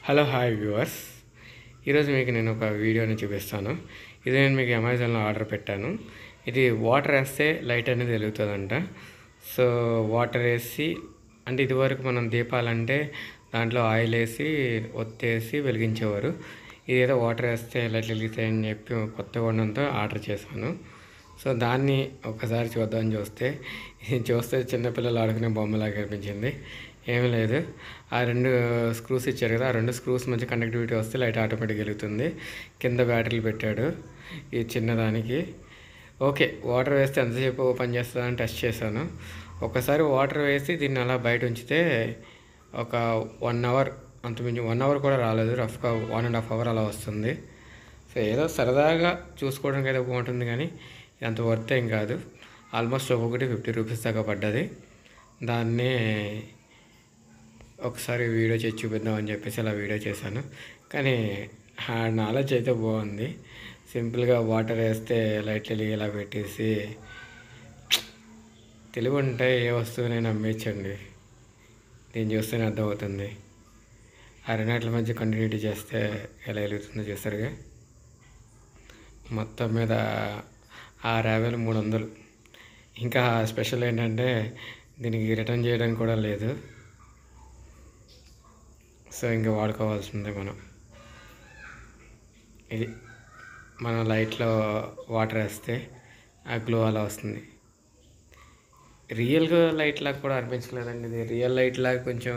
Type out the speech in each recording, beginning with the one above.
Hello hi viewers, ఈరోజు మీకు నేను ఒక వీడియోని చూపిస్తాను. ఇది నేను మీకు అమెజాన్లో ఆర్డర్ పెట్టాను. ఇది వాటర్ వేస్తే లైట్ అనేది వెలుగుతుందంట. సో వాటర్ వేసి అంటే ఇదివరకు మనం దీపాలంటే దాంట్లో ఆయిల్ వేసి ఒత్తేసి వెలిగించేవారు. ఇది ఏదో వాటర్ వేస్తే లైట్ వెలుగుతాయని చెప్పి కొత్తగా ఉండడంతో ఆర్డర్ చేశాను. సో దాన్ని ఒకసారి చూద్దామని చూస్తే చిన్నపిల్లలు ఆడుకునే బొమ్మలాగా అనిపించింది. ఏమీ లేదు, ఆ రెండు స్క్రూస్ ఇచ్చారు కదా, ఆ రెండు స్క్రూస్ మధ్య కండక్టివిటీ వస్తే లైట్ ఆటోమేటిక్ వెలుగుతుంది. కింద బ్యాటరీలు పెట్టాడు ఈ చిన్నదానికి. ఓకే, వాటర్ వేస్తే ఎంతసేపు ఓపెన్ చేస్తుందని టెస్ట్ చేశాను. ఒకసారి వాటర్ వేసి దీన్ని అలా బయట ఉంచితే ఒక 1 అవర్, అంతమించి 1 అవర్ కూడా రాలేదు, రఫ్గా 1.5 అవర్ అలా వస్తుంది. సో ఏదో సరదాగా చూసుకోవడానికి అయితే బాగుంటుంది, కానీ అంత వర్త్ ఏం కాదు. ఆల్మోస్ట్ ఒక్కొక్కటి 50 రూపీస్ దాకా పడ్డది. దాన్నే ఒకసారి వీడియో చేసి చూపిద్దామని చెప్పేసి అలా వీడియో చేశాను. కానీ ఆ నాలెడ్జ్ అయితే బాగుంది. సింపుల్గా వాటర్ వేస్తే లైట్లు వెలిగేలా పెట్టేసి తెలివి ఉంటే ఏ వస్తువునైనా అమ్మేయచ్చండి. దీన్ని చూస్తేనే అర్థమవుతుంది. ఆ రెండిట్ల మధ్య కంటిన్యూటీ చేస్తే ఎలా వెలుగుతుందో చూస్తారుగా. మొత్తం మీద 6,300. ఇంకా స్పెషల్ ఏంటంటే దీనికి రిటర్న్ చేయడానికి కూడా లేదు. సో ఇంకా వాడుకోవాల్సిందే మనం. ఇది మనం లైట్లో వాటర్ వేస్తే ఆ గ్లో అలా వస్తుంది. రియల్గా లైట్ లాగా కూడా అనిపించలేదండి. ఇది రియల్ లైట్ లాగా కొంచెం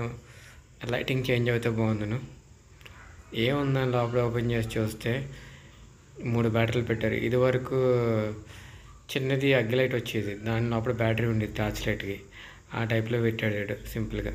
లైటింగ్ చేంజ్ అయితే బాగుందను. ఏముందని లోపల ఓపెన్ చేసి చూస్తే 3 బ్యాటరీలు పెట్టారు. ఇదివరకు చిన్నది అగ్గి లైట్ వచ్చేది, దాని లోపల బ్యాటరీ ఉండేది టార్చ్ లైట్కి. ఆ టైప్లో పెట్టాడు సింపుల్గా.